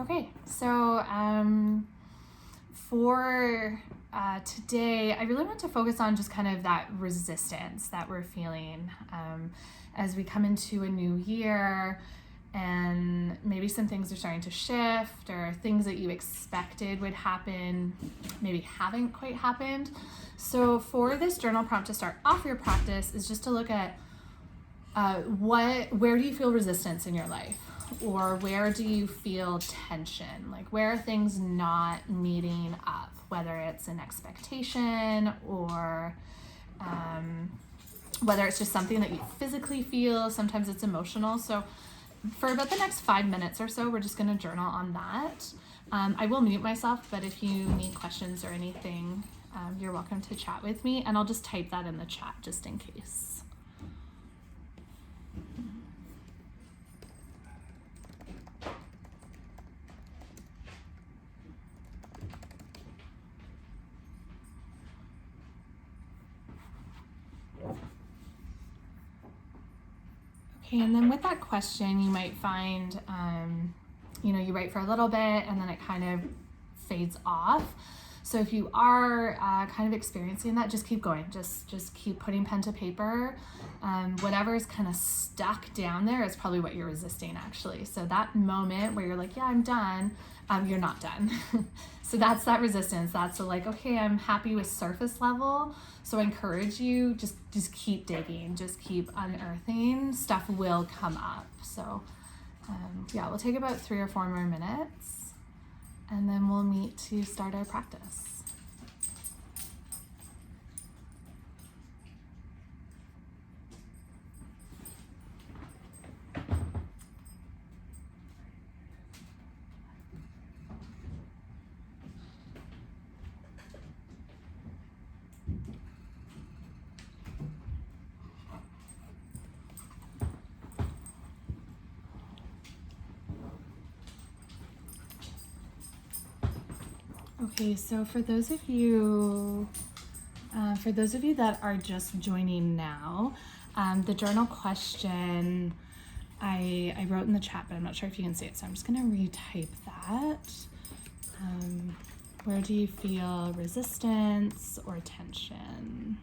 Okay, so for today, I really want to focus on just kind of that resistance that we're feeling as we come into a new year, and maybe some things are starting to shift, or things that you expected would happen maybe haven't quite happened. So for this journal prompt to start off your practice is just to look at where do you feel resistance in your life? Or where do you feel tension? Like, where are things not meeting up? Whether it's an expectation or whether it's just something that you physically feel. Sometimes it's emotional. So for about the next 5 minutes or so, we're just going to journal on that. I will mute myself, but if you need questions or anything, you're welcome to chat with me, and I'll just type that in the chat just in case. Okay, and then with that question, you might find, you write for a little bit and then it kind of fades off. So if you are kind of experiencing that, just keep going. Just keep putting pen to paper. Whatever is kind of stuck down there is probably what you're resisting, actually. So that moment where you're like, yeah, I'm done, you're not done. So that's that resistance. That's the like, okay, I'm happy with surface level. So I encourage you, just keep digging, just keep unearthing. Stuff will come up. So we'll take about 3 or 4 more minutes, and then we'll meet to start our practice. Okay, so for those of you that are just joining now, the journal question I wrote in the chat, but I'm not sure if you can see it, so I'm just going to retype that. Where do you feel resistance or tension?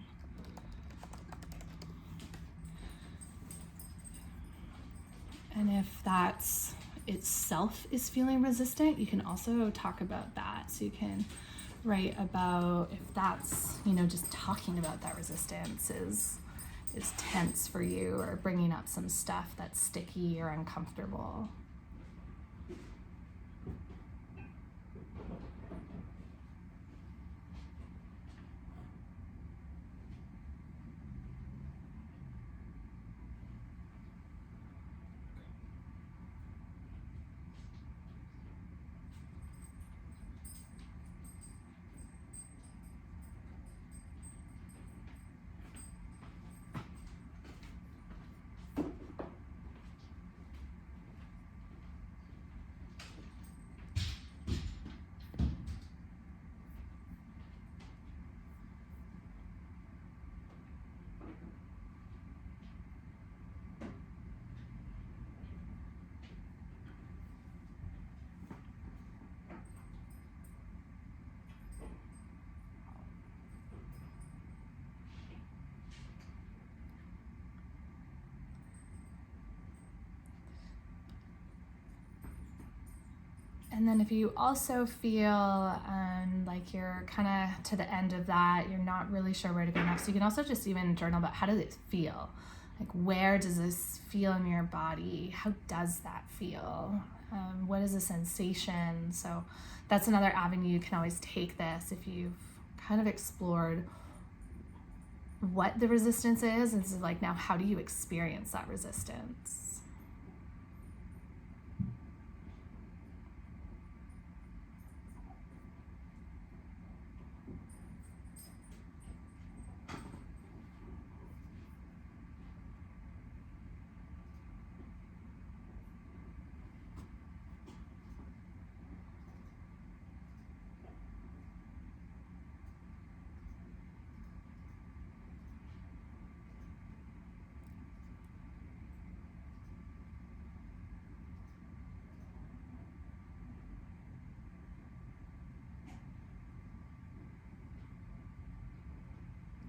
And if that's itself is feeling resistant, you can also talk about that. So you can write about if that's, just talking about that resistance is tense for you, or bringing up some stuff that's sticky or uncomfortable. And then if you also feel like you're kind of to the end of that, you're not really sure where to go next, you can also just even journal about how does it feel? Like, where does this feel in your body? How does that feel? What is the sensation? So that's another avenue you can always take this if you've kind of explored what the resistance is. It's like, now how do you experience that resistance?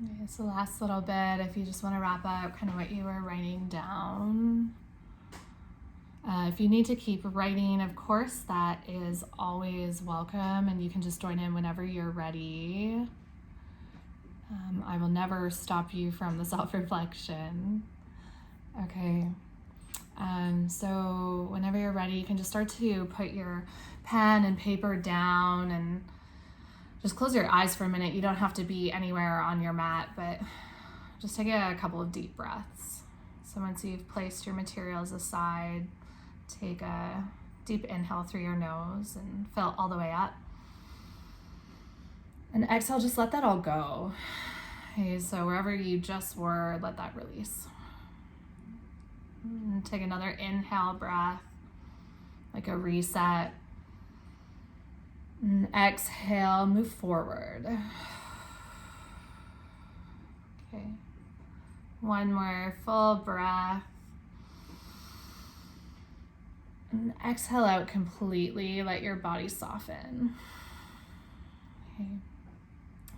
Okay, so last little bit, if you just want to wrap up kind of what you were writing down. If you need to keep writing, of course, that is always welcome, and you can just join in whenever you're ready. I will never stop you from the self-reflection. Okay. So whenever you're ready, you can just start to put your pen and paper down and just close your eyes for a minute. You don't have to be anywhere on your mat, but just take a couple of deep breaths. So once you've placed your materials aside, take a deep inhale through your nose and fill all the way up. And exhale, just let that all go. Okay, so wherever you just were, let that release. And take another inhale breath, like a reset. And exhale, move forward. Okay. One more full breath. And exhale out completely. Let your body soften. Okay.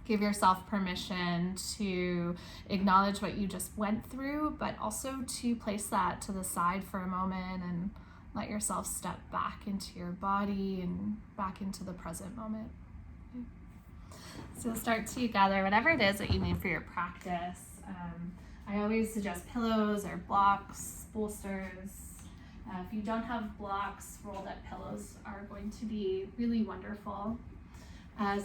Give yourself permission to acknowledge what you just went through, but also to place that to the side for a moment and let yourself step back into your body and back into the present moment. Okay. So start to gather whatever it is that you need for your practice. I always suggest pillows or blocks, bolsters. If you don't have blocks, rolled up pillows are going to be really wonderful.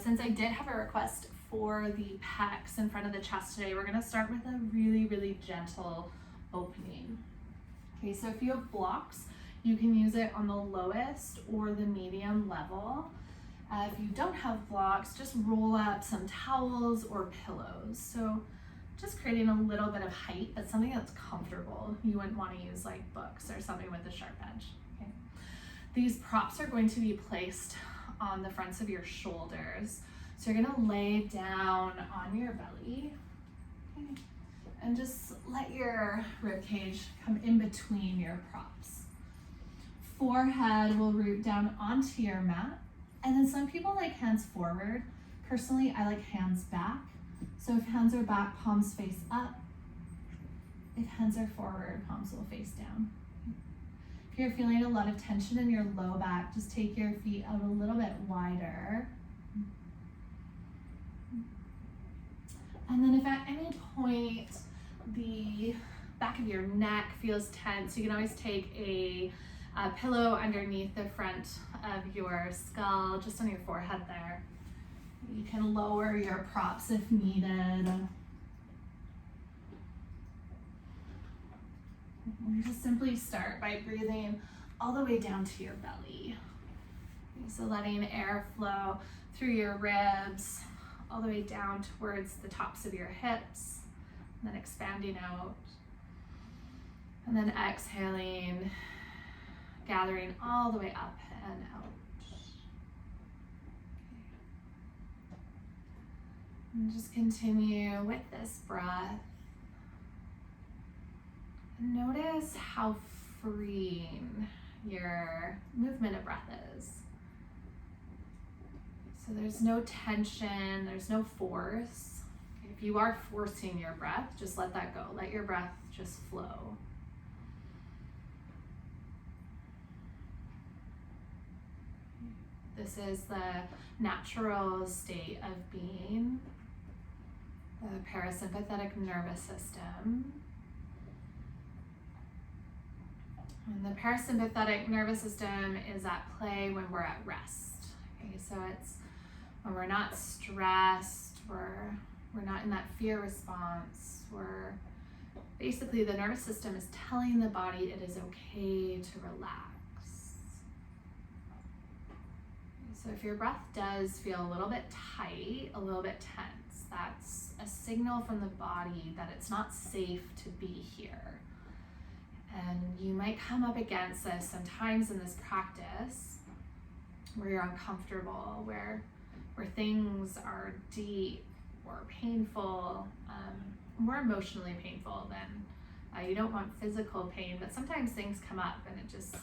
Since I did have a request for the pecs in front of the chest today, we're going to start with a really, really gentle opening. Okay, so if you have blocks, you can use it on the lowest or the medium level. If you don't have blocks, just roll up some towels or pillows. So just creating a little bit of height, but something that's comfortable. You wouldn't want to use like books or something with a sharp edge. Okay. These props are going to be placed on the fronts of your shoulders. So you're gonna lay down on your belly, okay, and just let your rib cage come in between your props. Forehead will root down onto your mat, and then some people like hands forward. Personally, I like hands back. So if hands are back, palms face up. If hands are forward, palms will face down. If you're feeling a lot of tension in your low back, just take your feet out a little bit wider. And then if at any point the back of your neck feels tense, you can always take a pillow underneath the front of your skull, just on your forehead there. You can lower your props if needed. And just simply start by breathing all the way down to your belly. So letting air flow through your ribs, all the way down towards the tops of your hips, and then expanding out. And then exhaling, gathering all the way up and out. And just continue with this breath. And notice how freeing your movement of breath is. So there's no tension, there's no force. If you are forcing your breath, just let that go. Let your breath just flow. This is the natural state of being, the parasympathetic nervous system. And the parasympathetic nervous system is at play when we're at rest. Okay, so it's when we're not stressed, we're not in that fear response, we're basically the nervous system is telling the body it is okay to relax. So if your breath does feel a little bit tight, a little bit tense, that's a signal from the body that it's not safe to be here. And you might come up against this sometimes in this practice where you're uncomfortable, where things are deep or painful, more emotionally painful than, you don't want physical pain, but sometimes things come up and it just,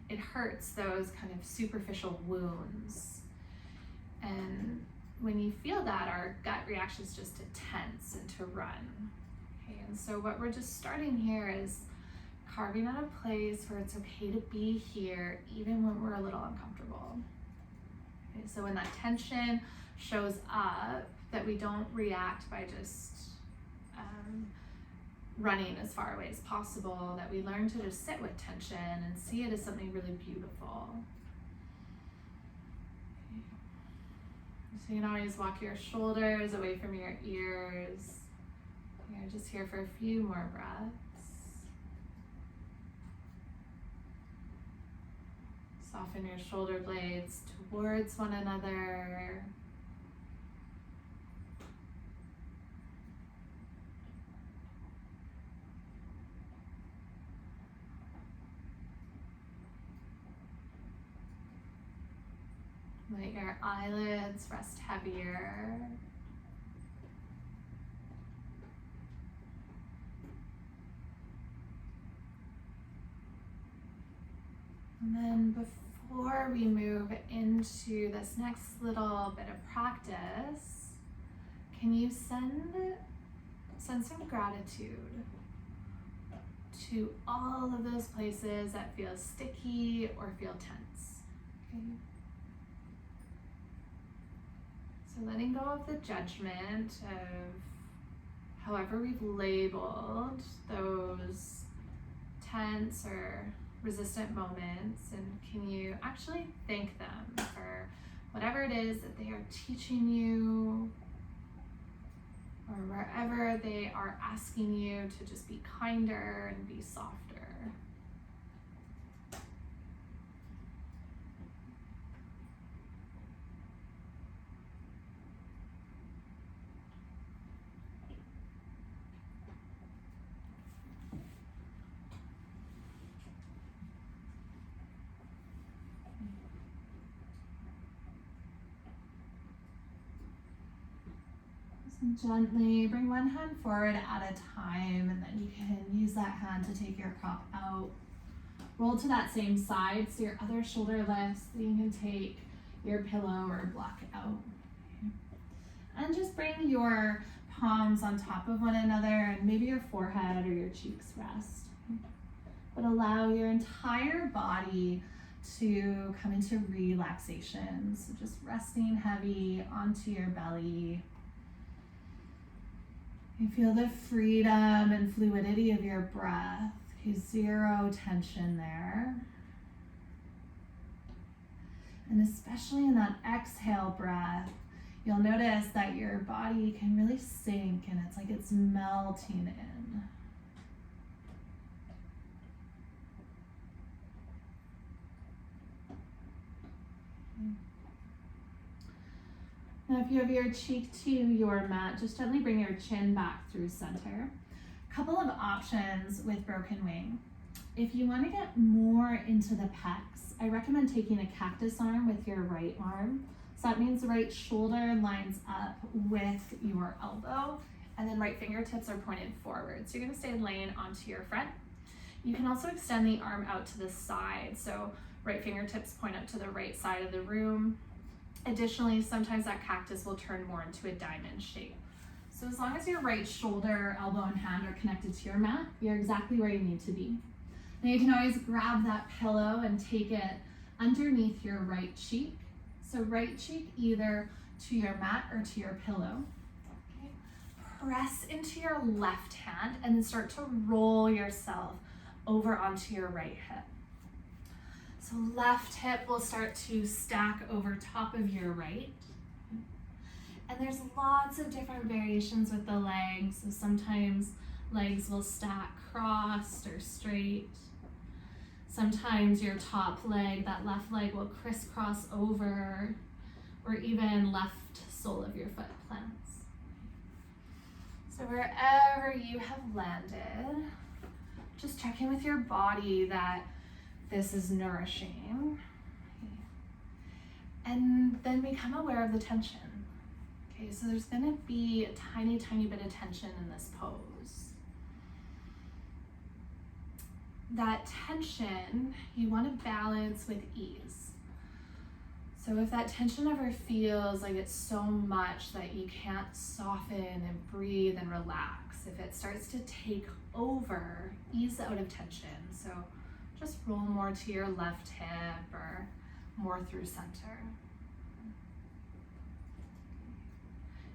it hurts those kind of superficial wounds. And when you feel that, our gut reaction is just to tense and to run. Okay, and so what we're just starting here is carving out a place where it's okay to be here, even when we're a little uncomfortable. Okay, so when that tension shows up, that we don't react by just running as far away as possible, that we learn to just sit with tension and see it as something really beautiful. Okay. So you can always walk your shoulders away from your ears. You're just here for a few more breaths. Soften your shoulder blades towards one another. Let your eyelids rest heavier. And then before we move into this next little bit of practice, can you send some gratitude to all of those places that feel sticky or feel tense? Okay. So letting go of the judgment of however we've labeled those tense or resistant moments, and can you actually thank them for whatever it is that they are teaching you, or wherever they are asking you to just be kinder and be softer. Gently bring one hand forward at a time, and then you can use that hand to take your prop out. Roll to that same side so your other shoulder lifts, so you can take your pillow or block out. Okay. And just bring your palms on top of one another, and maybe your forehead or your cheeks rest. But allow your entire body to come into relaxation. So just resting heavy onto your belly. You feel the freedom and fluidity of your breath. Zero tension there. And especially in that exhale breath, you'll notice that your body can really sink, and it's like it's melting in. Now, if you have your cheek to your mat, just gently bring your chin back through center. A couple of options with broken wing. If you want to get more into the pecs, I recommend taking a cactus arm with your right arm. So that means the right shoulder lines up with your elbow, and then right fingertips are pointed forward. So you're going to stay laying onto your front. You can also extend the arm out to the side. So right fingertips point up to the right side of the room. Additionally, sometimes that cactus will turn more into a diamond shape. So as long as your right shoulder, elbow, and hand are connected to your mat, you're exactly where you need to be. Now you can always grab that pillow and take it underneath your right cheek. So right cheek either to your mat or to your pillow. Okay. Press into your left hand and then start to roll yourself over onto your right hip. So left hip will start to stack over top of your right. And there's lots of different variations with the legs. So sometimes legs will stack crossed or straight. Sometimes your top leg, that left leg, will crisscross over, or even left sole of your foot plants. So wherever you have landed, just check in with your body that this is nourishing. Okay. And then become aware of the tension. Okay, so there's gonna be a tiny, tiny bit of tension in this pose. That tension, you wanna balance with ease. So if that tension ever feels like it's so much that you can't soften and breathe and relax, if it starts to take over, ease out of tension. So just roll more to your left hip or more through center.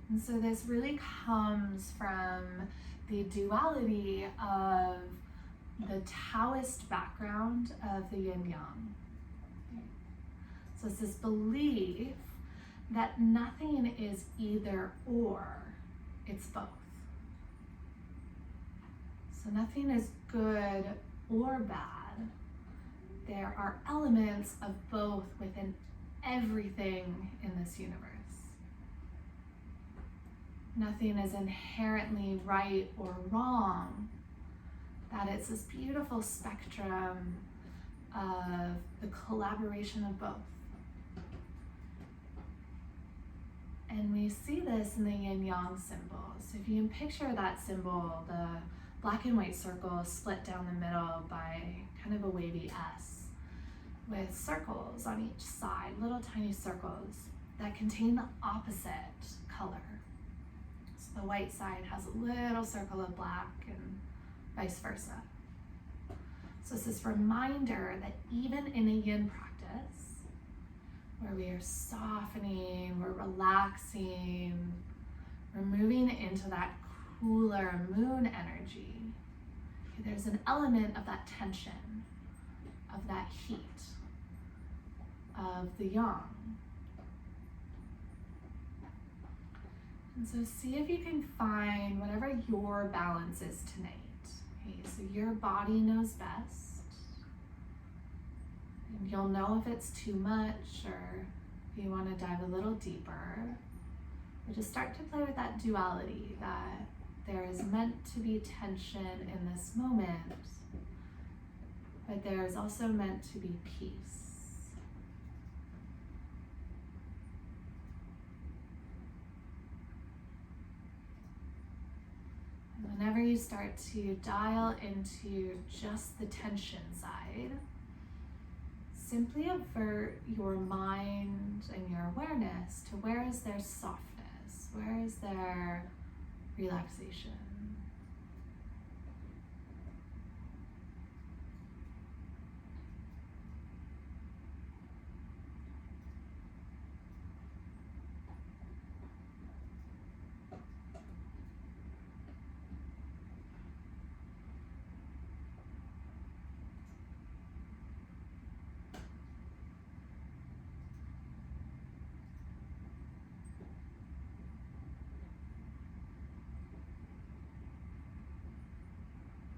And so this really comes from the duality of the Taoist background of the yin-yang. So it's this belief that nothing is either or, it's both. So nothing is good or bad. There are elements of both within everything in this universe. Nothing is inherently right or wrong, that it's this beautiful spectrum of the collaboration of both. And we see this in the yin-yang symbol. So if you can picture that symbol, the black and white circle split down the middle by kind of a wavy S, with circles on each side, little tiny circles that contain the opposite color. So the white side has a little circle of black and vice versa. So it's this reminder that even in a yin practice, where we are softening, we're relaxing, we're moving into that cooler moon energy, there's an element of that tension, of that heat, of the yang. And so see if you can find whatever your balance is tonight. Okay, so your body knows best. And you'll know if it's too much or if you want to dive a little deeper. But just start to play with that duality, that there is meant to be tension in this moment, but there is also meant to be peace. And whenever you start to dial into just the tension side, simply avert your mind and your awareness to where is there softness, where is there relaxation.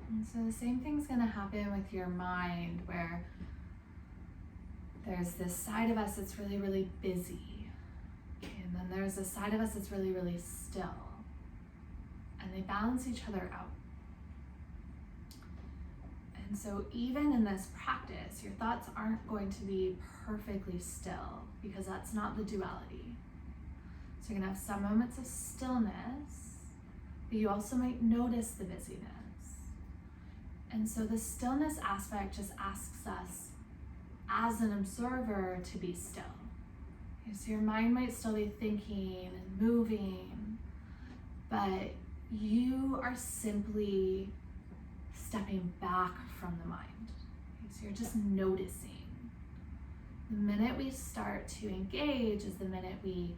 And so the same thing's going to happen with your mind, where there's this side of us that's really, really busy. And then there's this side of us that's really, really still. And they balance each other out. And so even in this practice, your thoughts aren't going to be perfectly still, because that's not the duality. So you're going to have some moments of stillness, but you also might notice the busyness. And so the stillness aspect just asks us as an observer to be still. Okay, so your mind might still be thinking and moving, but you are simply stepping back from the mind. Okay, so you're just noticing. The minute we start to engage is the minute we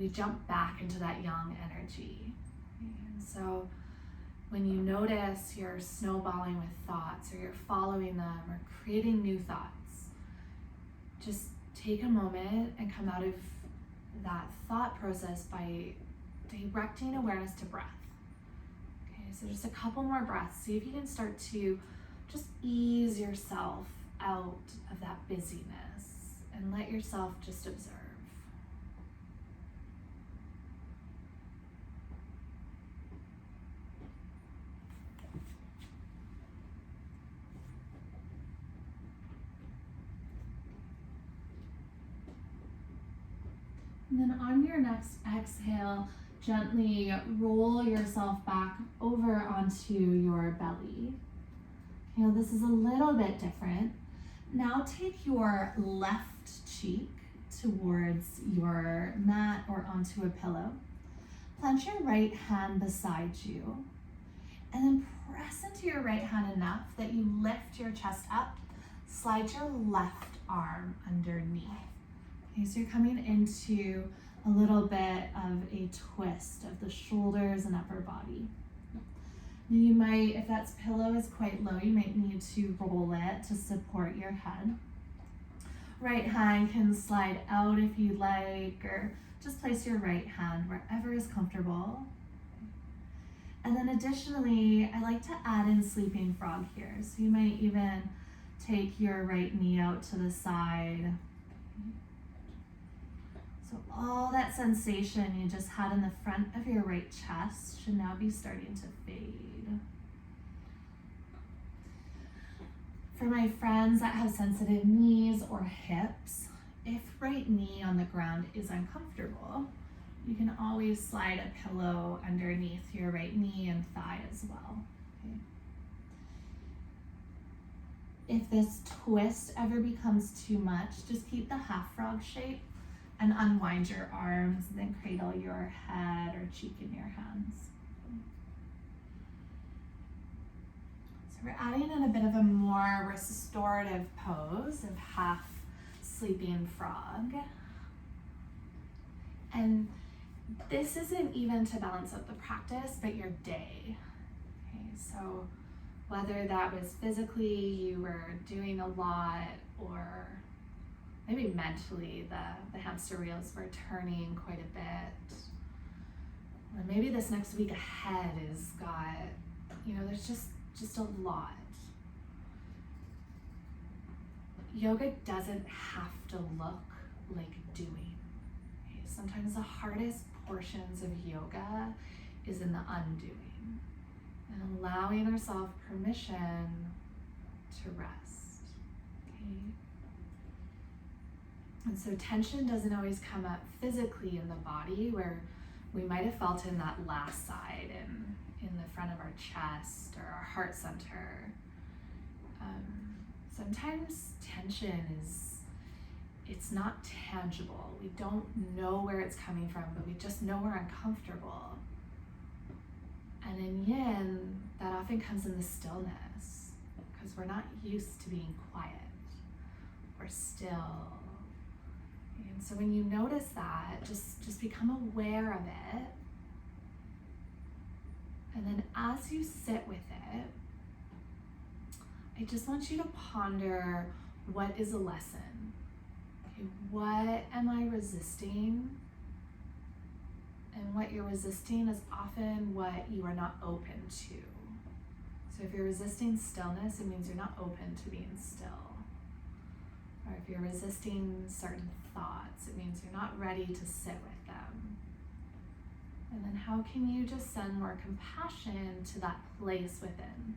jump back into that yang energy. Okay, and so when you notice you're snowballing with thoughts, or you're following them, or creating new thoughts, just take a moment and come out of that thought process by directing awareness to breath. Okay, so just a couple more breaths. See if you can start to just ease yourself out of that busyness and let yourself just observe. And then on your next exhale, gently roll yourself back over onto your belly. You know, this is a little bit different. Now take your left cheek towards your mat or onto a pillow. Plant your right hand beside you, and then press into your right hand enough that you lift your chest up. Slide your left arm underneath. Okay, so you're coming into a little bit of a twist of the shoulders and upper body. You might, if that pillow is quite low, you might need to roll it to support your head. Right hand can slide out if you like, or just place your right hand wherever is comfortable. And then additionally, I like to add in sleeping frog here. So you might even take your right knee out to the side. So all that sensation you just had in the front of your right chest should now be starting to fade. For my friends that have sensitive knees or hips, if right knee on the ground is uncomfortable, you can always slide a pillow underneath your right knee and thigh as well. Okay. If this twist ever becomes too much, just keep the half frog shape and unwind your arms, and then cradle your head or cheek in your hands. So we're adding in a bit of a more restorative pose of half sleeping frog. And this isn't even to balance out the practice, but your day. Okay, so whether that was physically you were doing a lot, or maybe mentally the hamster wheels were turning quite a bit, or maybe this next week ahead is got, there's just a lot. Yoga doesn't have to look like doing. Okay? Sometimes the hardest portions of yoga is in the undoing and allowing ourselves permission to rest. Okay? And so tension doesn't always come up physically in the body, where we might have felt in that last side in the front of our chest or our heart center. Sometimes tension it's not tangible. We don't know where it's coming from, but we just know we're uncomfortable. And in yin, that often comes in the stillness, because we're not used to being quiet. We're still. And so when you notice that, just become aware of it. And then as you sit with it, I just want you to ponder, what is a lesson? Okay, what am I resisting? And what you're resisting is often what you are not open to. So if you're resisting stillness, it means you're not open to being still. Or if you're resisting certain thoughts, it means you're not ready to sit with them. And then how can you just send more compassion to that place within?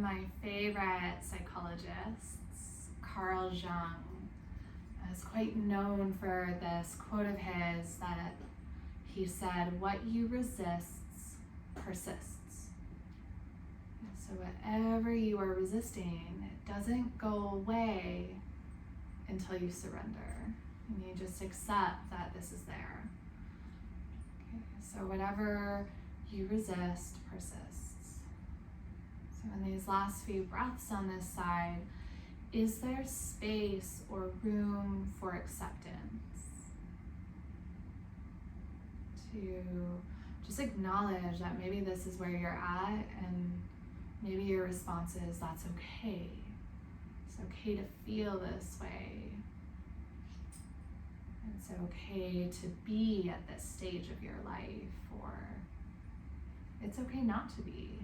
my favorite psychologists, Carl Jung, is quite known for this quote of his that he said, "What you resist persists." So whatever you are resisting, it doesn't go away until you surrender. And you just accept that this is there. Okay, so whatever you resist persists. So in these last few breaths on this side, is there space or room for acceptance? To just acknowledge that maybe this is where you're at, and maybe your response is, that's okay. It's okay to feel this way. It's okay to be at this stage of your life, or it's okay not to be.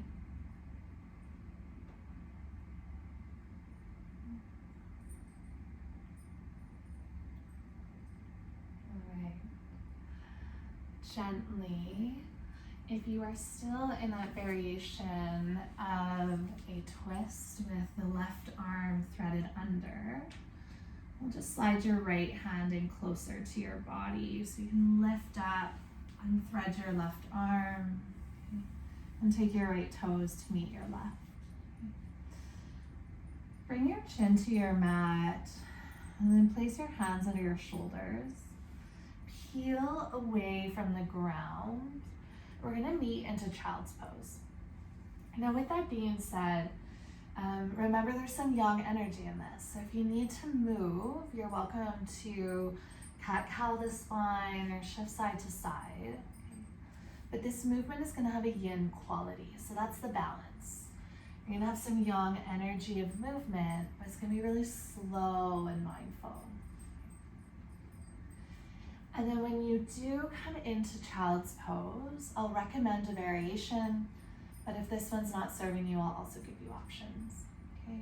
All right. Gently, if you are still in that variation of a twist with the left arm threaded under, we'll just slide your right hand in closer to your body so you can lift up, unthread your left arm, and take your right toes to meet your left. Bring your chin to your mat, and then place your hands under your shoulders. Peel away from the ground. We're going to meet into child's pose. Now, with that being said, remember there's some yang energy in this. So if you need to move, you're welcome to cat-cow the spine or shift side to side. Okay. But this movement is going to have a yin quality, so that's the balance. You're going to have some yang energy of movement, but it's going to be really slow and mindful. And then when you do come into child's pose, I'll recommend a variation, but if this one's not serving you, I'll also give you options, okay?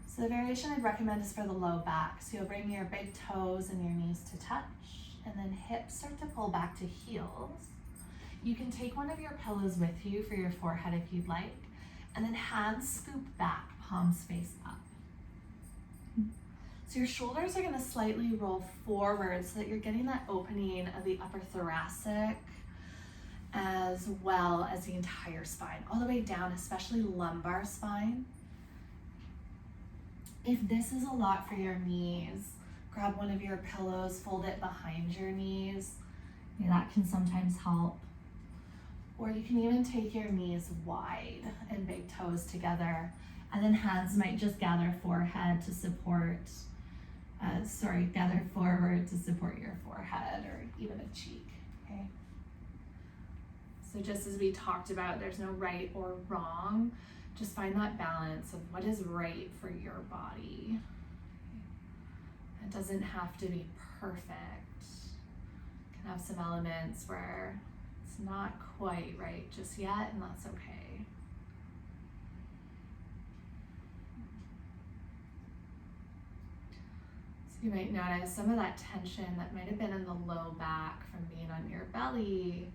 So the variation I'd recommend is for the low back. So you'll bring your big toes and your knees to touch, and then hips start to pull back to heels. You can take one of your pillows with you for your forehead if you'd like, and then hands scoop back, palms face up. So your shoulders are going to slightly roll forward so that you're getting that opening of the upper thoracic as well as the entire spine, all the way down, especially lumbar spine. If this is a lot for your knees, grab one of your pillows, fold it behind your knees. That can sometimes help. Or you can even take your knees wide and big toes together, and then hands might just gather forehead to support, gather forward to support your forehead or even a cheek, okay? So just as we talked about, there's no right or wrong. Just find that balance of what is right for your body. It doesn't have to be perfect. It can have some elements where it's not quite right just yet, and that's okay. You might notice some of that tension that might have been in the low back from being on your belly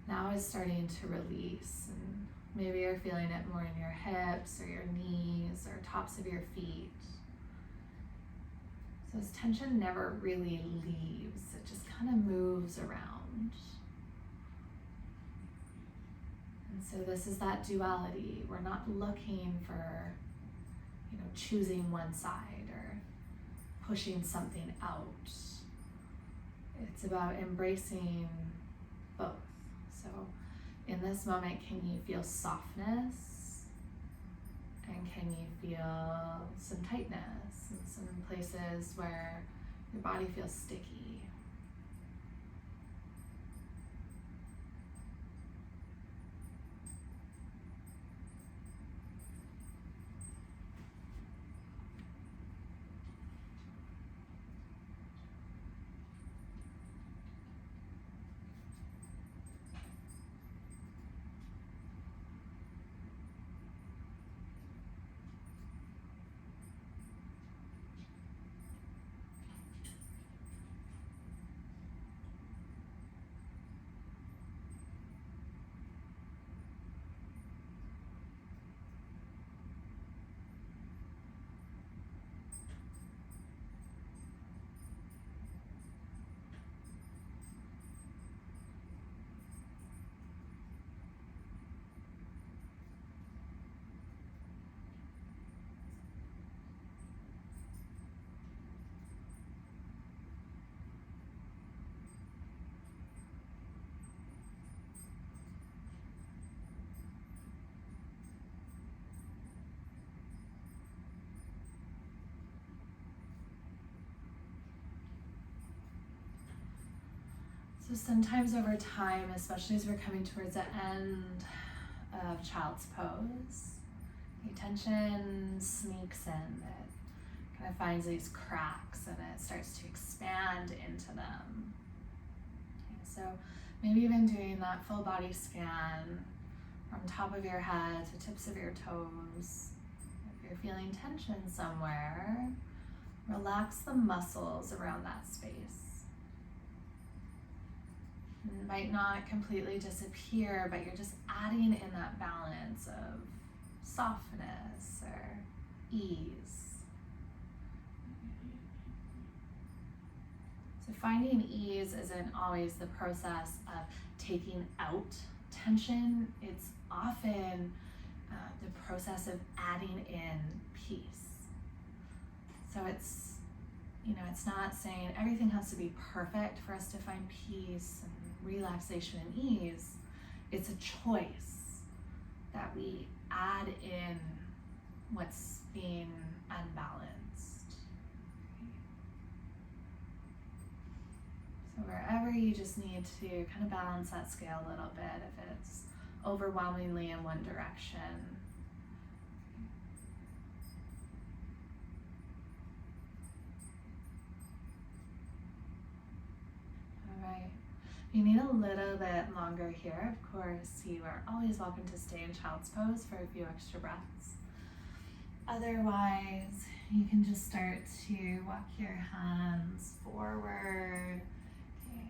now is starting to release, and maybe you're feeling it more in your hips or your knees or tops of your feet. So this tension never really leaves, it just kind of moves around. And so this is that duality. We're not looking for, choosing one side or pushing something out. It's about embracing both. So in this moment, can you feel softness? And can you feel some tightness and some places where your body feels sticky? So sometimes over time, especially as we're coming towards the end of child's pose, the tension sneaks in. It kind of finds these cracks and it starts to expand into them. Okay, so maybe even doing that full body scan from top of your head to tips of your toes. If you're feeling tension somewhere, relax the muscles around that space. It might not completely disappear, but you're just adding in that balance of softness or ease. So finding ease isn't always the process of taking out tension. It's often the process of adding in peace. So it's, it's not saying everything has to be perfect for us to find peace and relaxation and ease. It's a choice that we add in what's being unbalanced. So wherever you just need to kind of balance that scale a little bit, if it's overwhelmingly in one direction. All right. If you need a little bit longer here, of course, you are always welcome to stay in child's pose for a few extra breaths. Otherwise, you can just start to walk your hands forward. Okay.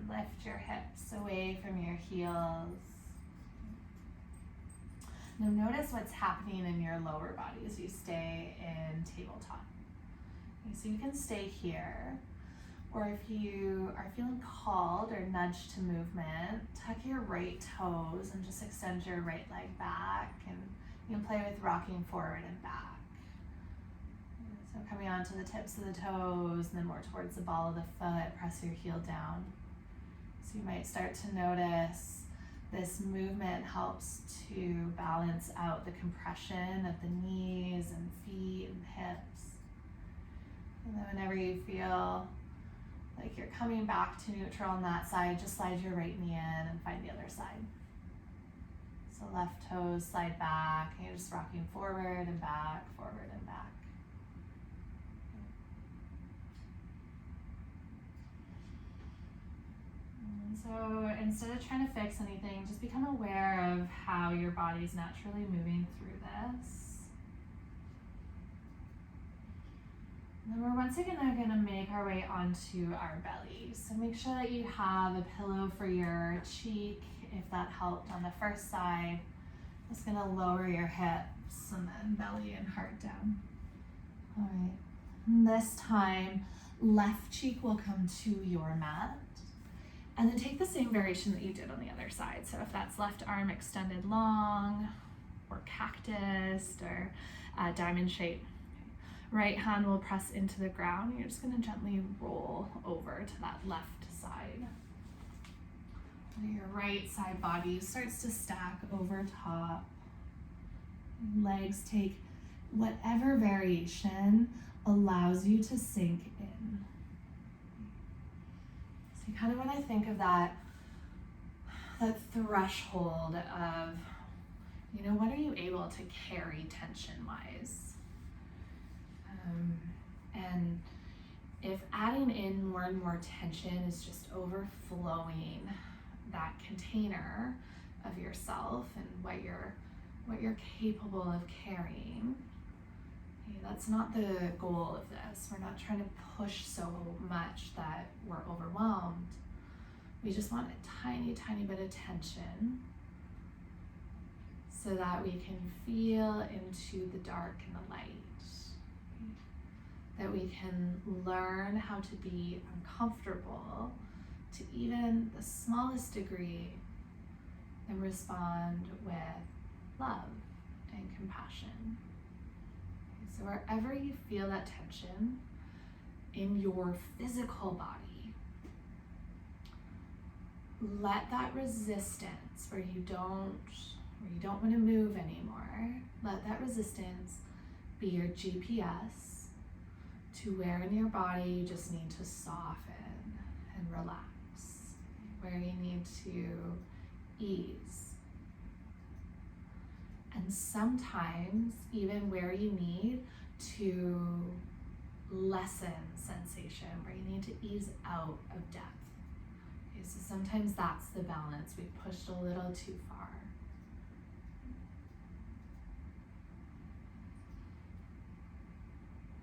Lift your hips away from your heels. Now notice what's happening in your lower body as you stay in tabletop. Okay, so you can stay here, or if you are feeling called or nudged to movement, tuck your right toes and just extend your right leg back, and you can play with rocking forward and back. So coming onto the tips of the toes and then more towards the ball of the foot, press your heel down. So you might start to notice this movement helps to balance out the compression of the knees and feet and hips. And then whenever you feel like you're coming back to neutral on that side, just slide your right knee in and find the other side. So left toes slide back, and you're just rocking forward and back, forward and back. And so instead of trying to fix anything, just become aware of how your body's naturally moving through this. And then we're once again going to make our way onto our belly. So make sure that you have a pillow for your cheek, if that helped on the first side. Just going to lower your hips and then belly and heart down. All right. And this time, left cheek will come to your mat. And then take the same variation that you did on the other side. So if that's left arm extended long, or cactus, or diamond shape. Right hand will press into the ground. You're just going to gently roll over to that left side. Your right side body starts to stack over top. Legs take whatever variation allows you to sink in. So you kind of want to think of that threshold of, what are you able to carry tension-wise? And if adding in more and more tension is just overflowing that container of yourself and what you're capable of carrying, okay, that's not the goal of this. We're not trying to push so much that we're overwhelmed. We just want a tiny, tiny bit of tension so that we can feel into the dark and the light. That we can learn how to be uncomfortable to even the smallest degree and respond with love and compassion. So wherever you feel that tension in your physical body, let that resistance where you don't want to move anymore, let that resistance be your GPS to where in your body you just need to soften and relax. where you need to ease. And sometimes even where you need to lessen sensation, where you need to ease out of depth. Okay, so sometimes that's the balance. We've pushed a little too far.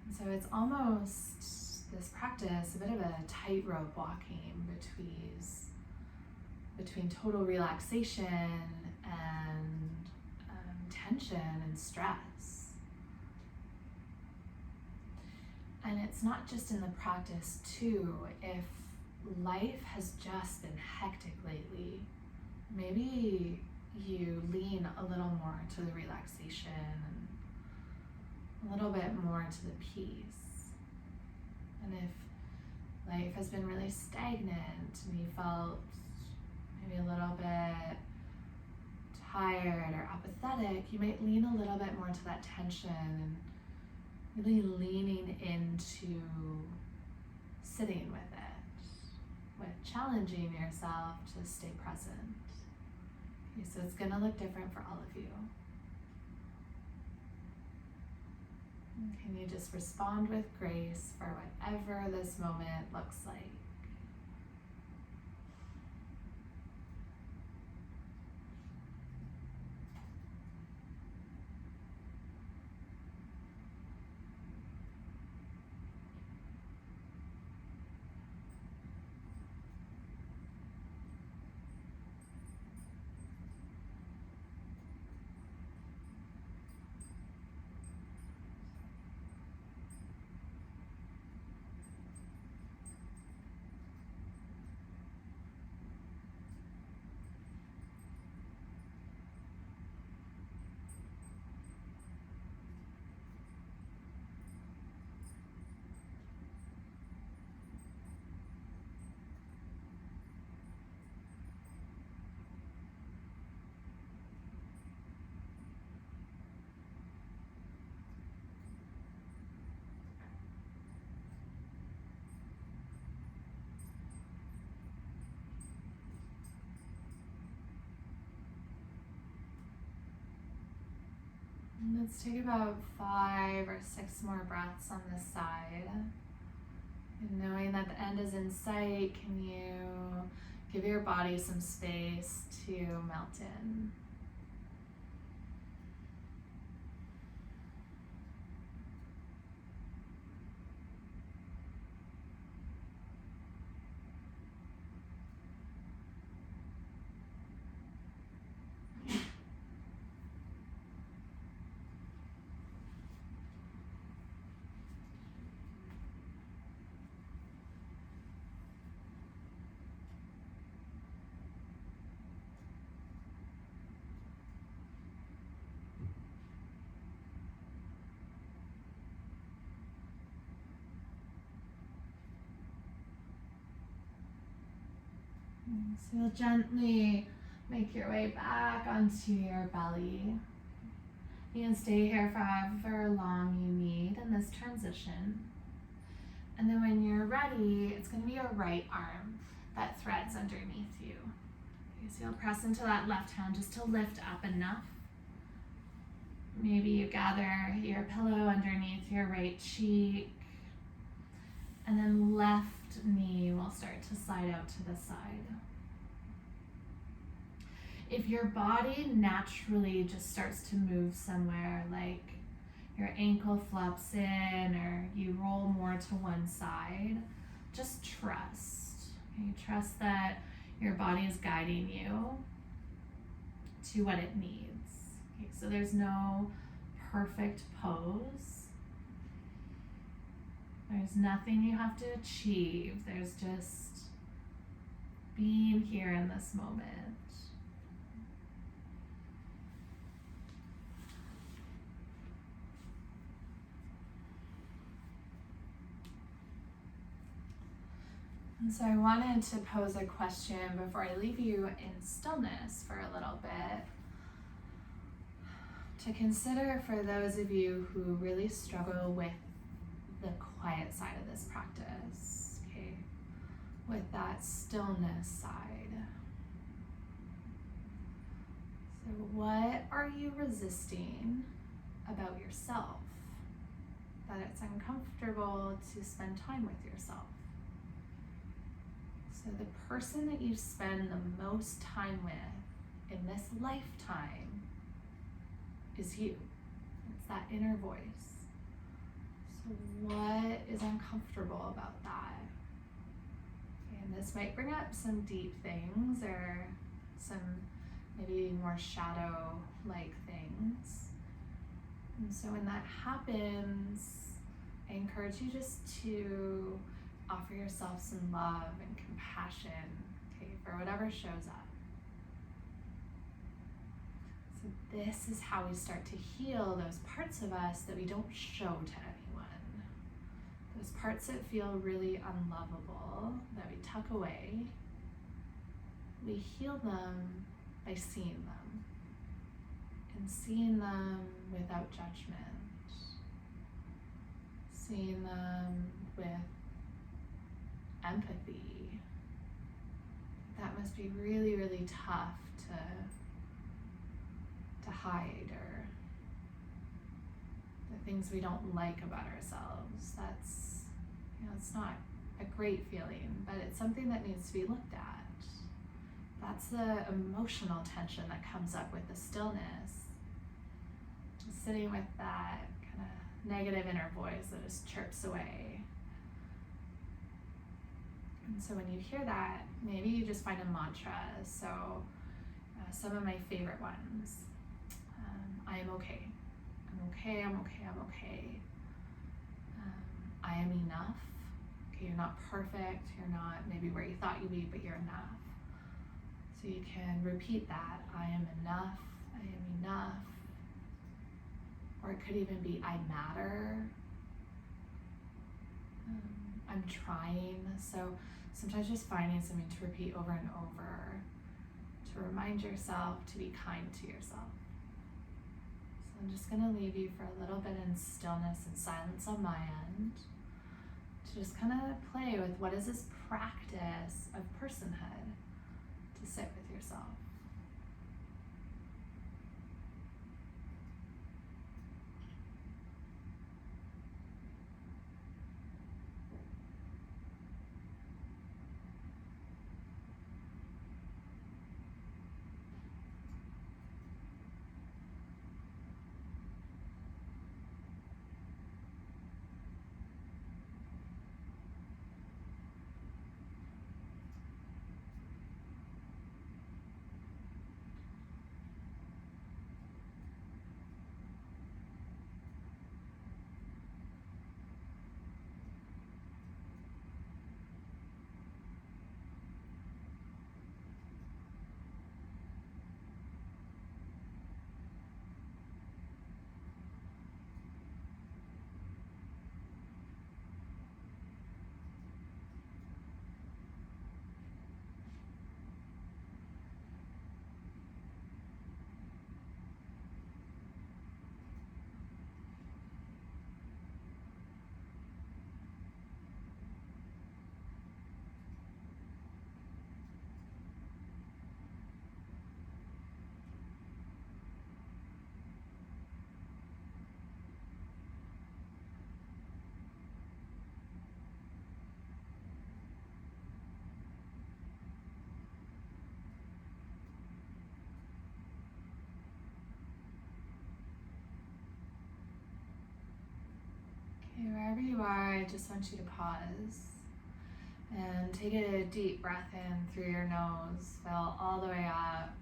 And so it's almost this practice, a bit of a tightrope walking between total relaxation and tension and stress. And it's not just in the practice too. If life has just been hectic lately, maybe you lean a little more to the relaxation and a little bit more to the peace. And if life has been really stagnant and you felt maybe a little bit tired or apathetic, you might lean a little bit more to that tension and really leaning into sitting with it, with challenging yourself to stay present. Okay, so it's going to look different for all of you. And can you just respond with grace for whatever this moment looks like? Let's take about 5 or 6 more breaths on this side. And knowing that the end is in sight, can you give your body some space to melt in? So you'll gently make your way back onto your belly. You can stay here for however long you need in this transition. And then when you're ready, it's going to be your right arm that threads underneath you. Okay, so you'll press into that left hand just to lift up enough. Maybe you gather your pillow underneath your right cheek. And then left knee will start to slide out to the side. If your body naturally just starts to move somewhere, like your ankle flops in or you roll more to one side, just trust. Okay? Trust that your body is guiding you to what it needs. Okay? So there's no perfect pose. There's nothing you have to achieve. There's just being here in this moment. And so I wanted to pose a question before I leave you in stillness for a little bit, to consider for those of you who really struggle with the quiet side of this practice. Okay, with that stillness side. So what are you resisting about yourself that it's uncomfortable to spend time with yourself? So the person that you spend the most time with in this lifetime is you. It's that inner voice. So what is uncomfortable about that? And this might bring up some deep things or some maybe more shadow-like things. And so when that happens, I encourage you just to offer yourself some love and compassion, okay, for whatever shows up. So this is how we start to heal those parts of us that we don't show to anyone. Those parts that feel really unlovable, that we tuck away. We heal them by seeing them. And seeing them without judgment. Seeing them with empathy. That must be really, really tough to hide, or the things we don't like about ourselves. That's, it's not a great feeling, but it's something that needs to be looked at. That's the emotional tension that comes up with the stillness. Just sitting with that kind of negative inner voice that just chirps away. And so when you hear that, maybe you just find a mantra. So some of my favorite ones. I am okay. I'm okay, I'm okay, I'm okay. I am enough. Okay, you're not perfect. You're not maybe where you thought you'd be, but you're enough. So you can repeat that. I am enough. I am enough. Or it could even be I matter. I'm trying. So sometimes just finding something to repeat over and over to remind yourself to be kind to yourself. So I'm just going to leave you for a little bit in stillness and silence on my end to just kind of play with what is this practice of personhood to sit with yourself. Okay, wherever you are, I just want you to pause and take a deep breath in through your nose. Fill all the way up.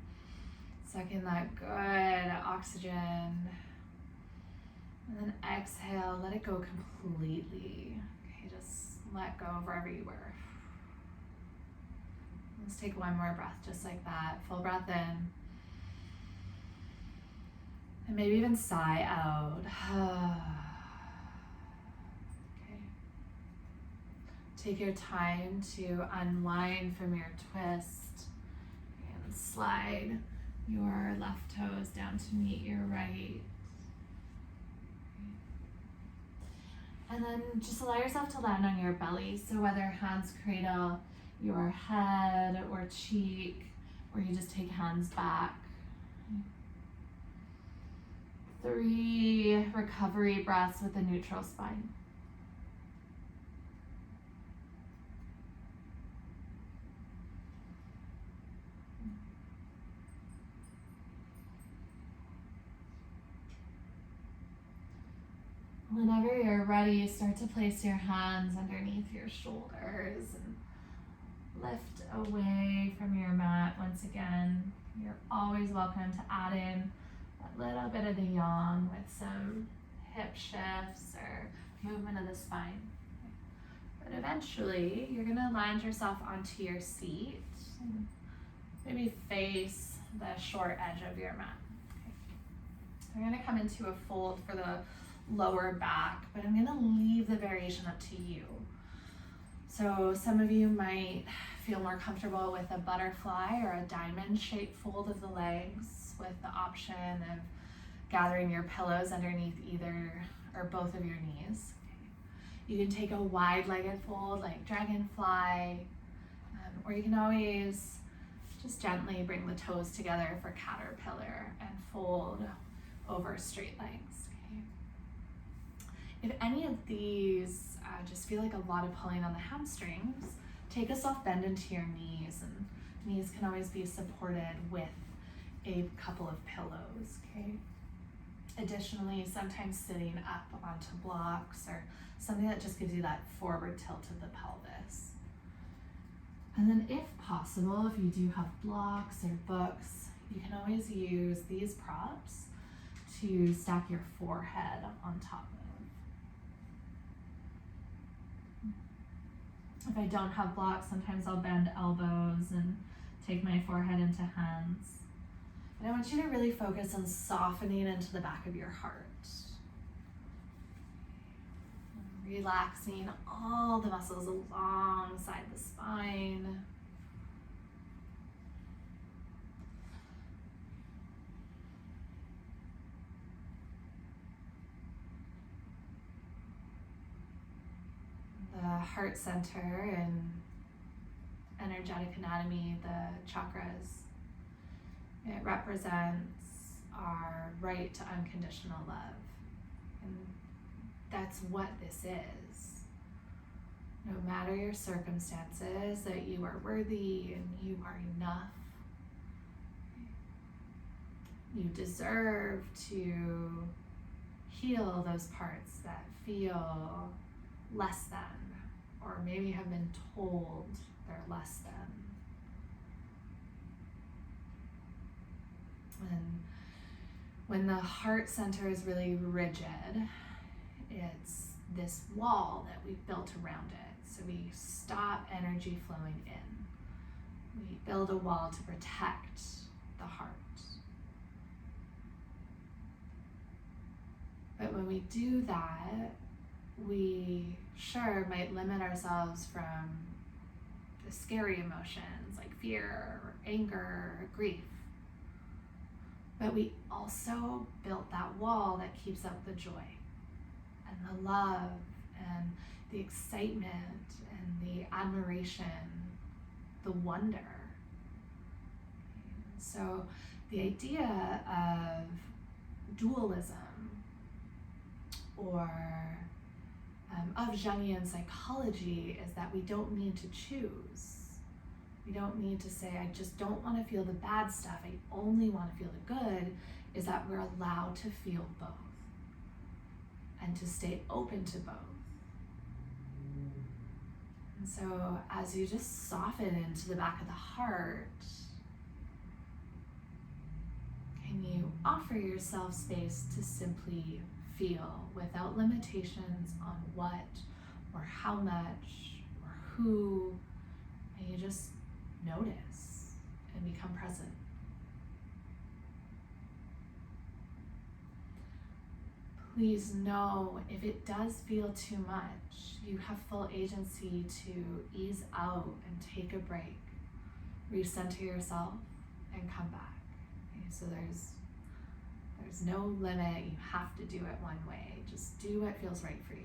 Suck in that good oxygen. And then exhale, let it go completely. Okay, just let go wherever you were. Let's take one more breath just like that. Full breath in. And maybe even sigh out. Take your time to unwind from your twist and slide your left toes down to meet your right. And then just allow yourself to land on your belly. So whether hands cradle your head or cheek, or you just take hands back. 3 recovery breaths with a neutral spine. Whenever you're ready, start to place your hands underneath your shoulders and lift away from your mat. Once again, you're always welcome to add in a little bit of the yang with some hip shifts or movement of the spine. But eventually, you're going to land yourself onto your seat and maybe face the short edge of your mat. Okay. You're going to come into a fold for the lower back, but I'm going to leave the variation up to you. So some of you might feel more comfortable with a butterfly or a diamond shaped fold of the legs, with the option of gathering your pillows underneath either or both of your knees. You can take a wide-legged fold like dragonfly, or you can always just gently bring the toes together for caterpillar and fold over straight legs. If any of these just feel like a lot of pulling on the hamstrings, take a soft bend into your knees, and knees can always be supported with a couple of pillows, okay? Additionally, sometimes sitting up onto blocks or something that just gives you that forward tilt of the pelvis. And then if possible, if you do have blocks or books, you can always use these props to stack your forehead on top of. If I don't have blocks, sometimes I'll bend elbows and take my forehead into hands. And I want you to really focus on softening into the back of your heart. Relaxing all the muscles alongside the spine. The heart center and energetic anatomy, the chakras, it represents our right to unconditional love. And that's what this is. No matter your circumstances, that you are worthy and you are enough. You deserve to heal those parts that feel less than, or maybe have been told they're less than. And when the heart center is really rigid, it's this wall that we've built around it. So we stop energy flowing in. We build a wall to protect the heart. But when we do that, we sure might limit ourselves from the scary emotions like fear or anger or grief. But we also built that wall that keeps up the joy and the love and the excitement and the admiration, the wonder. So the idea of dualism or of Jungian psychology is that we don't need to choose. We don't need to say, I just don't want to feel the bad stuff, I only want to feel the good. Is that we're allowed to feel both and to stay open to both. And so as you just soften into the back of the heart, can you offer yourself space to simply feel without limitations on what or how much or who, and you just notice and become present. Please know if it does feel too much, you have full agency to ease out and take a break, recenter yourself, and come back. Okay, so there's no limit. You have to do it one way. Just do what feels right for you.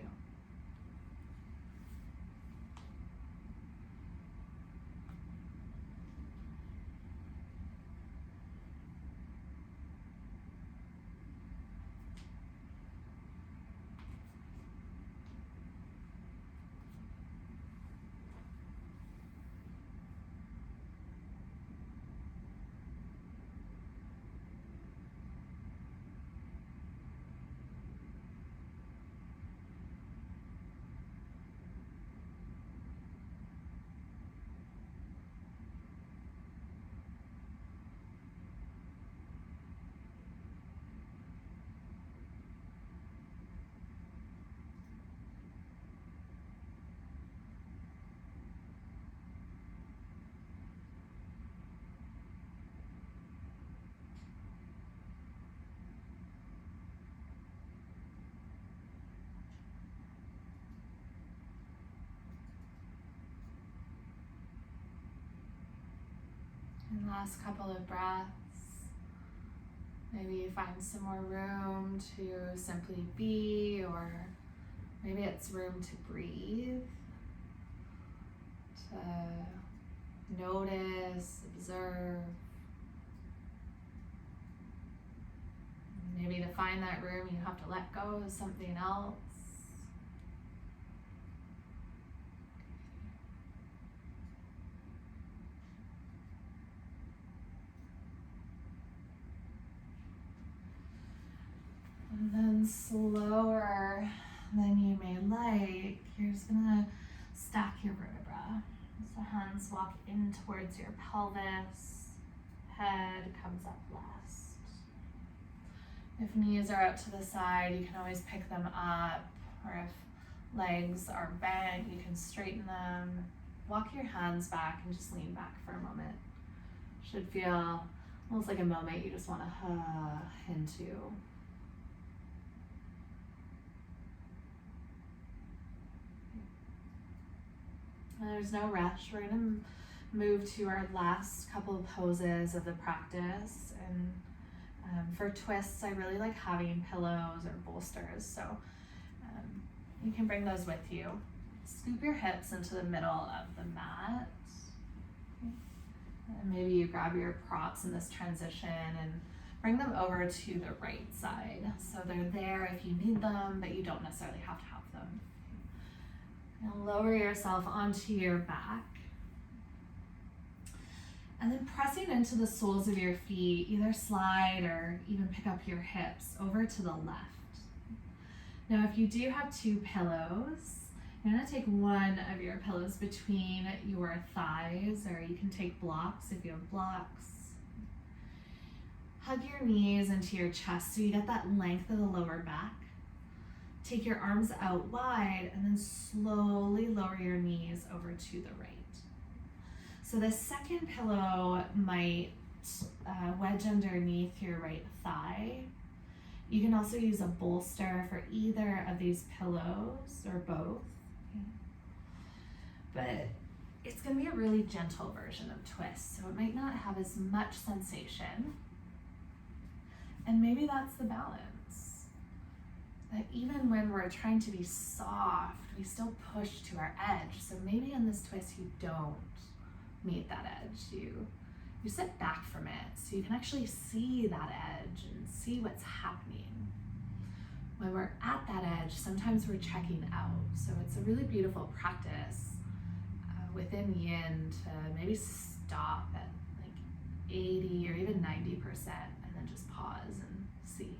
Last couple of breaths. Maybe you find some more room to simply be, or maybe it's room to breathe, to notice, observe. Maybe to find that room, you have to let go of something else. And then slower than you may like, you're just gonna stack your vertebra. So hands walk in towards your pelvis, head comes up last. If knees are out to the side, you can always pick them up, or if legs are bent, you can straighten them. Walk your hands back and just lean back for a moment. Should feel almost like a moment you just want to into. And there's no rush. We're gonna move to our last couple of poses of the practice. And for twists, I really like having pillows or bolsters. So you can bring those with you. Scoop your hips into the middle of the mat. And maybe you grab your props in this transition and bring them over to the right side. So they're there if you need them, but you don't necessarily have to have them. Now lower yourself onto your back. And then pressing into the soles of your feet, either slide or even pick up your hips over to the left. Now, if you do have two pillows, you're gonna take one of your pillows between your thighs, or you can take blocks if you have blocks. Hug your knees into your chest so you get that length of the lower back. Take your arms out wide and then slowly lower your knees over to the right. So the second pillow might wedge underneath your right thigh. You can also use a bolster for either of these pillows or both. But it's going to be a really gentle version of twist, so it might not have as much sensation. And maybe that's the balance. That even when we're trying to be soft, we still push to our edge. So maybe in this twist you don't meet that edge. You sit back from it so you can actually see that edge and see what's happening. When we're at that edge, sometimes we're checking out. So it's a really beautiful practice within yin to maybe stop at like 80 or even 90% and then just pause and see.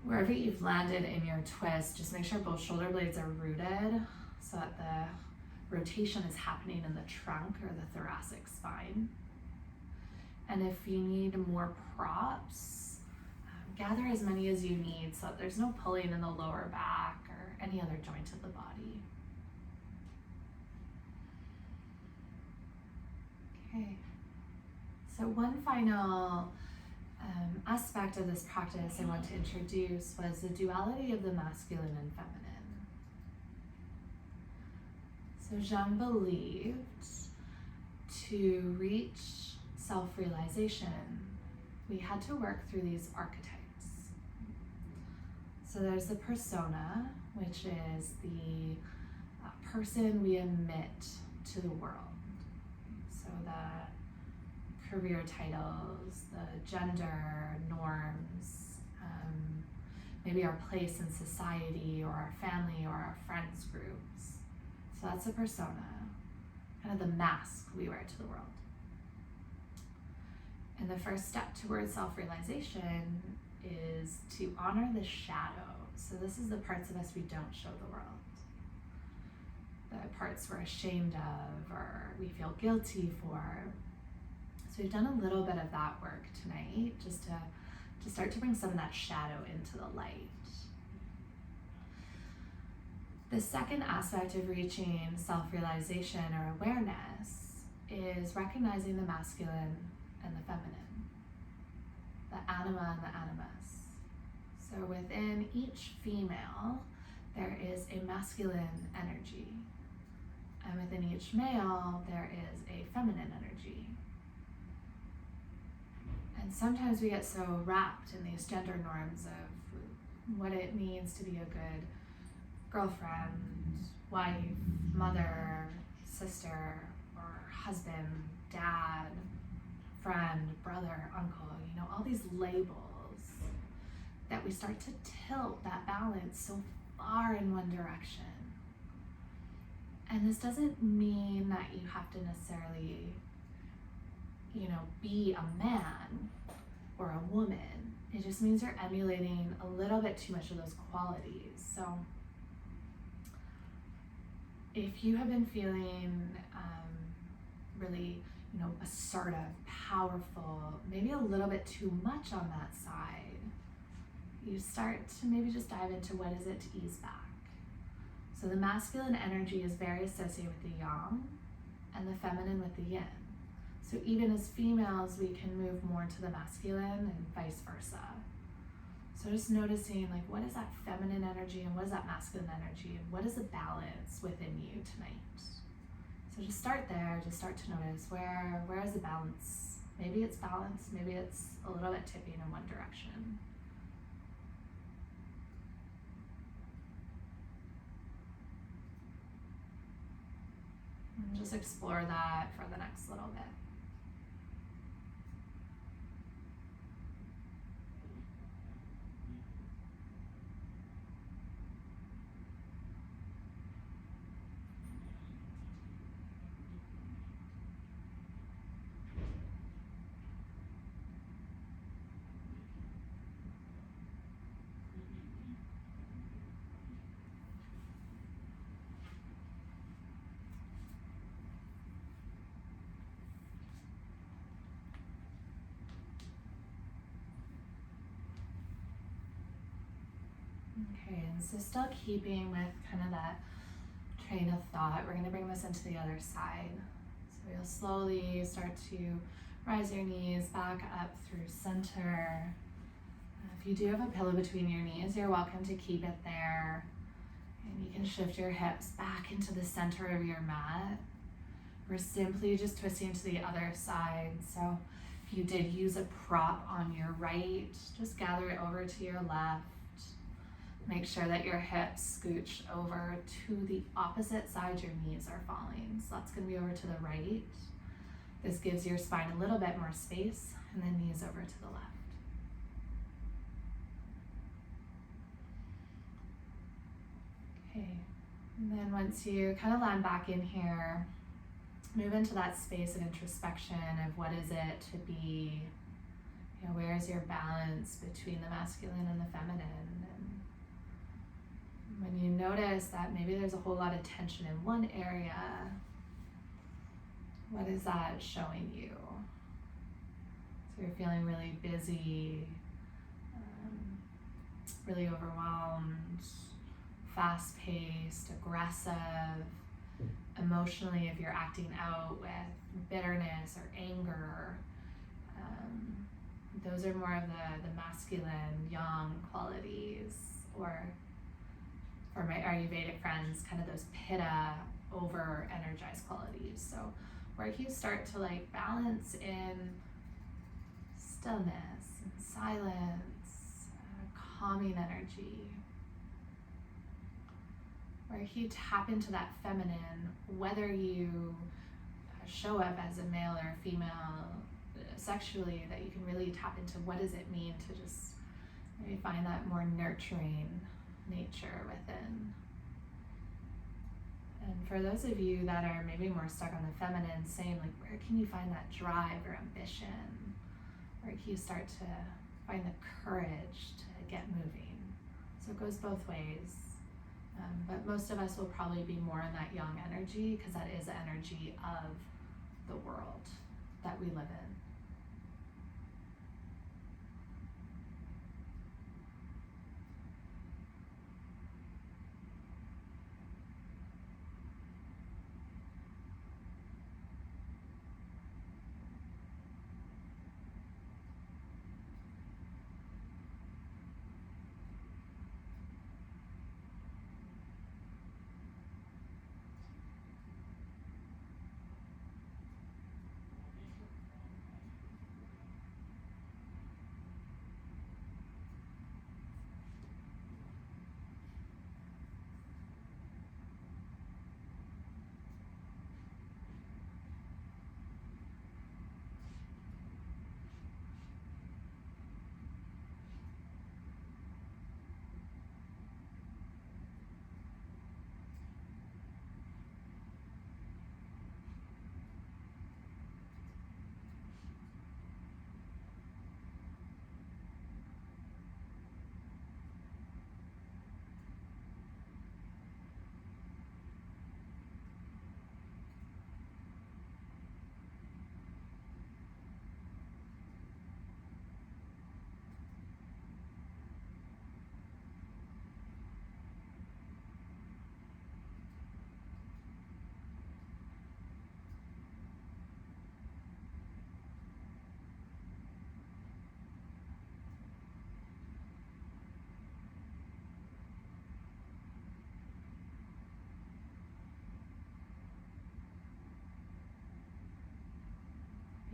Wherever you've landed in your twist, just make sure both shoulder blades are rooted so that the rotation is happening in the trunk or the thoracic spine. And if you need more props, gather as many as you need so that there's no pulling in the lower back or any other joint of the body. Okay, so one final aspect of this practice I want to introduce was the duality of the masculine and feminine. So Zhang believed to reach self-realization, we had to work through these archetypes. So there's the persona, which is the person we emit to the world. So the career titles, the gender norms, maybe our place in society or our family or our friends groups. So that's a persona, kind of the mask we wear to the world. And the first step towards self-realization is to honor the shadow. So this is the parts of us we don't show the world. The parts we're ashamed of or we feel guilty for. So we've done a little bit of that work tonight just to start to bring some of that shadow into the light. The second aspect of reaching self-realization or awareness is recognizing the masculine and the feminine, the anima and the animus. So within each female, there is a masculine energy And within each male, there is a feminine energy. And sometimes we get so wrapped in these gender norms of what it means to be a good girlfriend, wife, mother, sister, or husband, dad, friend, brother, uncle, all these labels, that we start to tilt that balance so far in one direction. And this doesn't mean that you have to necessarily, be a man or a woman. It just means you're emulating a little bit too much of those qualities. So if you have been feeling really, assertive, powerful, maybe a little bit too much on that side, you start to maybe just dive into what is it to ease back. So the masculine energy is very associated with the yang and the feminine with the yin. So even as females, we can move more into the masculine and vice versa. So just noticing, what is that feminine energy and what is that masculine energy, and what is the balance within you tonight? So just start there, just start to notice where is the balance. Maybe it's balanced, maybe it's a little bit tipping in one direction. And just explore that for the next little bit. Okay, and so still keeping with kind of that train of thought, we're going to bring this into the other side. So you'll slowly start to rise your knees back up through center. If you do have a pillow between your knees, you're welcome to keep it there. And you can shift your hips back into the center of your mat. We're simply just twisting to the other side. So if you did use a prop on your right, just gather it over to your left. Make sure that your hips scooch over to the opposite side your knees are falling. So that's going to be over to the right. This gives your spine a little bit more space, and then knees over to the left. Okay, and then once you kind of land back in here, move into that space of introspection of what is it to be, where is your balance between the masculine and the feminine. And when you notice that maybe there's a whole lot of tension in one area, what is that showing you? So you're feeling really busy, really overwhelmed, fast-paced, aggressive, emotionally if you're acting out with bitterness or anger. Those are more of the masculine, yang qualities, or for my Ayurvedic friends, kind of those pitta, over-energized qualities. So where you start to balance in stillness and silence, calming energy, where you tap into that feminine, whether you show up as a male or a female sexually, that you can really tap into what does it mean to just maybe find that more nurturing nature within. And for those of you that are maybe more stuck on the feminine, saying where can you find that drive or ambition? Where can you start to find the courage to get moving? So it goes both ways. But most of us will probably be more in that yang energy, because that is the energy of the world that we live in.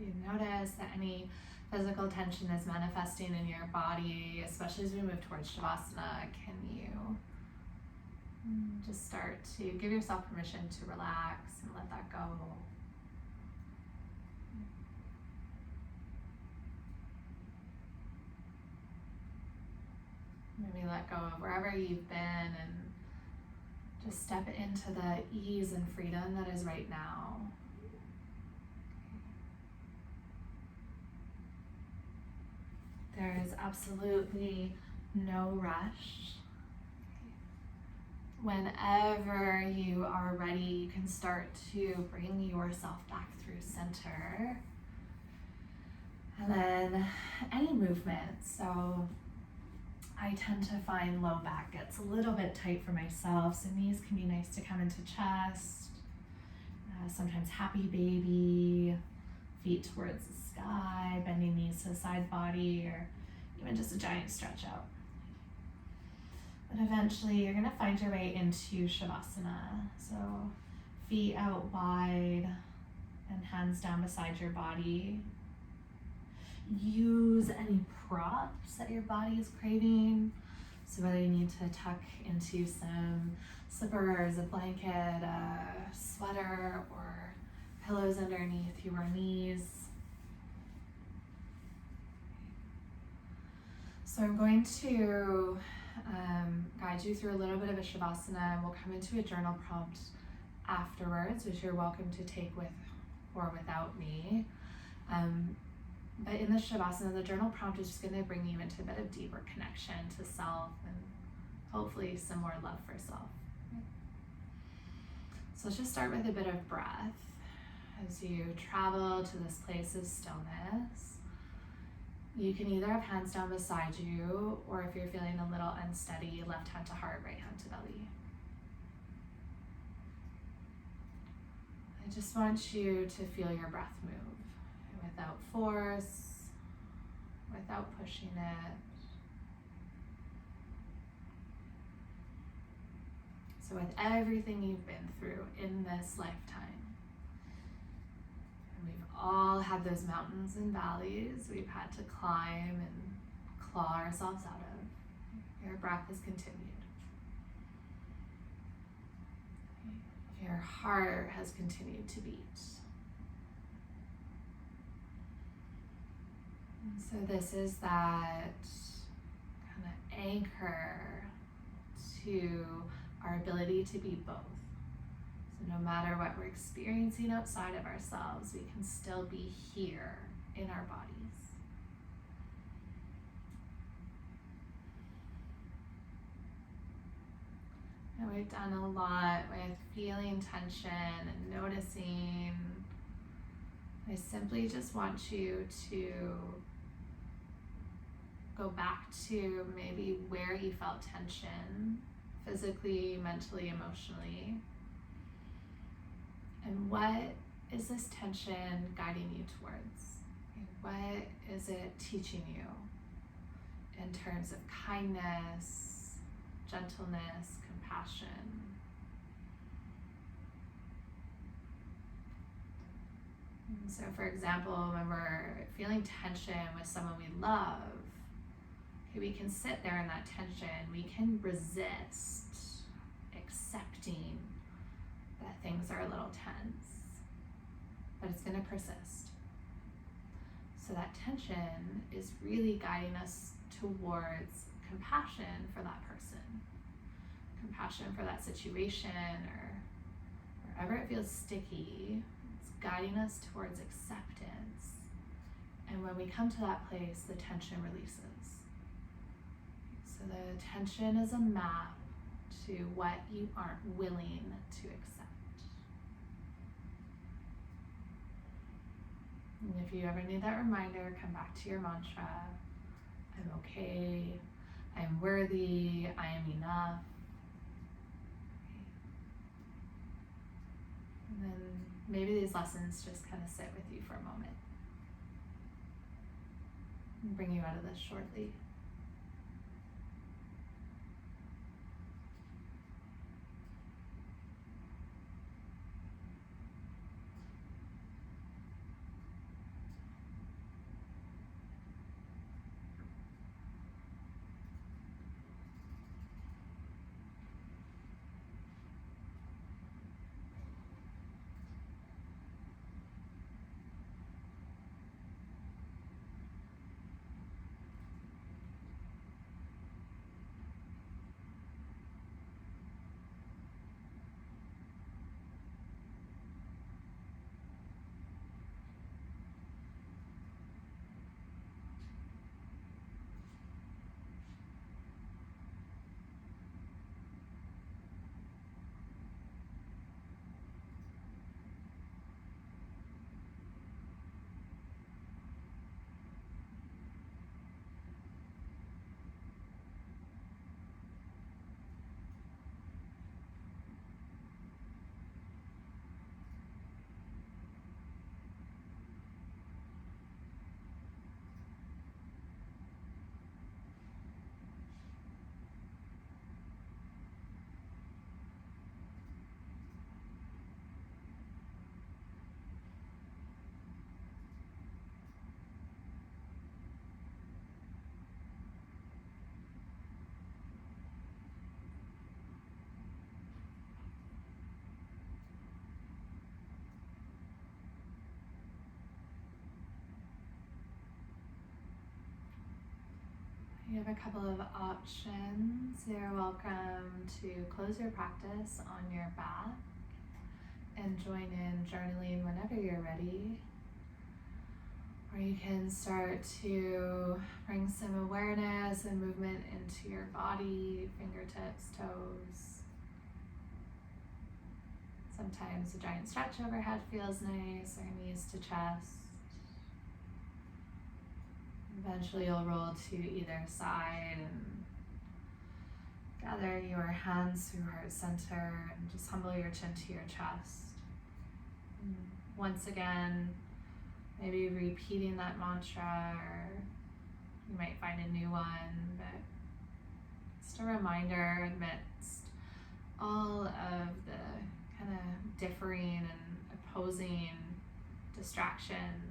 You notice that any physical tension is manifesting in your body, especially as we move towards Shavasana. Can you just start to give yourself permission to relax and let that go? Maybe let go of wherever you've been and just step into the ease and freedom that is right now. There is absolutely no rush. Whenever you are ready, you can start to bring yourself back through center. And then any movement. So I tend to find low back gets a little bit tight for myself, so knees can be nice to come into chest. Sometimes happy baby, feet towards the sky, bending knees to the side body, or even just a giant stretch out. But eventually you're gonna find your way into Shavasana. So feet out wide and hands down beside your body. Use any props that your body is craving. So whether you need to tuck into some slippers, a blanket, a sweater, or pillows underneath your knees. So I'm going to guide you through a little bit of a Shavasana, and we'll come into a journal prompt afterwards, which you're welcome to take with or without me. But in the Shavasana, the journal prompt is just going to bring you into a bit of deeper connection to self and hopefully some more love for self. So let's just start with a bit of breath as you travel to this place of stillness. You can either have hands down beside you, or if you're feeling a little unsteady, left hand to heart, right hand to belly. I just want you to feel your breath move without force, without pushing it. So with everything you've been through in this lifetime, and we've all had those mountains and valleys we've had to climb and claw ourselves out of, your breath has continued. Your heart has continued to beat. And so this is that kind of anchor to our ability to be both. So no matter what we're experiencing outside of ourselves, we can still be here in our bodies. And we've done a lot with feeling tension and noticing. I simply just want you to go back to maybe where you felt tension, physically, mentally, emotionally. And what is this tension guiding you towards? What is it teaching you in terms of kindness, gentleness, compassion? And so for example, when we're feeling tension with someone we love, we can sit there in that tension. We can resist accepting that things are a little tense, but it's going to persist. So that tension is really guiding us towards compassion for that person, compassion for that situation, or wherever it feels sticky. It's guiding us towards acceptance. And when we come to that place, the tension releases. So the tension is a map to what you aren't willing to accept. And if you ever need that reminder, come back to your mantra. I'm okay. I'm worthy. I am enough. And then maybe these lessons just kind of sit with you for a moment and bring you out of this shortly. You have a couple of options. You're welcome to close your practice on your back and join in journaling whenever you're ready. Or you can start to bring some awareness and movement into your body, fingertips, toes. Sometimes a giant stretch overhead feels nice, or knees to chest. Eventually you'll roll to either side and gather your hands through heart center and just humble your chin to your chest. And once again, maybe repeating that mantra, or you might find a new one, but just a reminder amidst all of the kind of differing and opposing distractions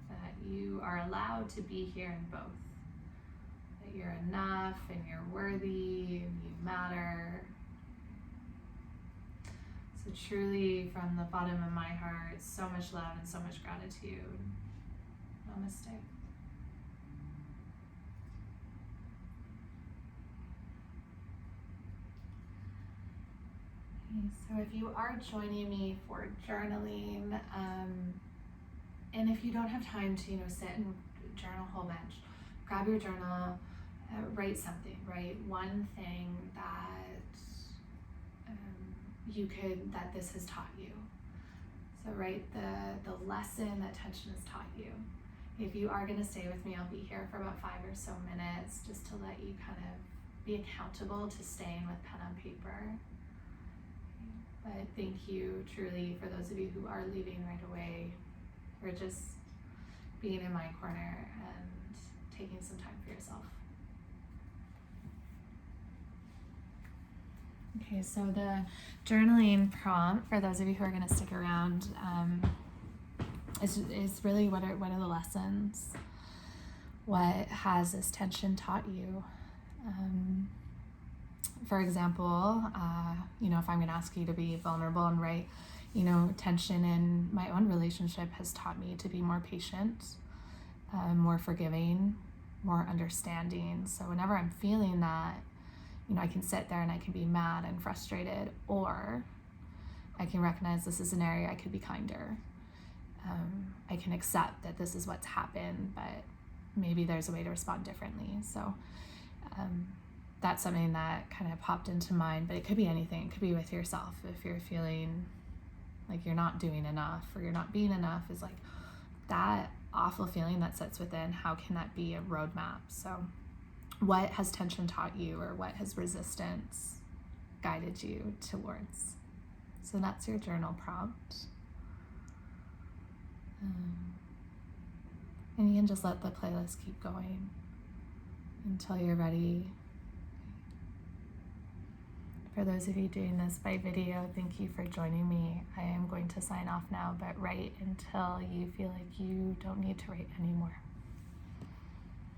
that you are allowed to be here in both. That you're enough and you're worthy and you matter. So truly, from the bottom of my heart, so much love and so much gratitude. Namaste. Okay, so if you are joining me for journaling, and if you don't have time to, sit and journal a whole bunch, grab your journal, write something, write one thing that that this has taught you. So write the lesson that tension has taught you. If you are going to stay with me, I'll be here for about 5 or so minutes just to let you kind of be accountable to staying with pen on paper. But thank you truly for those of you who are leaving right away, for just being in my corner and taking some time for yourself. Okay, so the journaling prompt, for those of you who are going to stick around, is really what are the lessons? What has this tension taught you? For example, if I'm going to ask you to be vulnerable and write, tension in my own relationship has taught me to be more patient, more forgiving, more understanding. So whenever I'm feeling that, I can sit there and I can be mad and frustrated, or I can recognize this is an area I could be kinder. I can accept that this is what's happened, but maybe there's a way to respond differently. So that's something that kind of popped into mind, but it could be anything. It could be with yourself. If you're feeling like you're not doing enough or you're not being enough, is like that awful feeling that sits within. How can that be a roadmap? So what has tension taught you, or what has resistance guided you towards? So that's your journal prompt. And you can just let the playlist keep going until you're ready. For those of you doing this by video, thank you for joining me. I am going to sign off now, but write until you feel like you don't need to write anymore.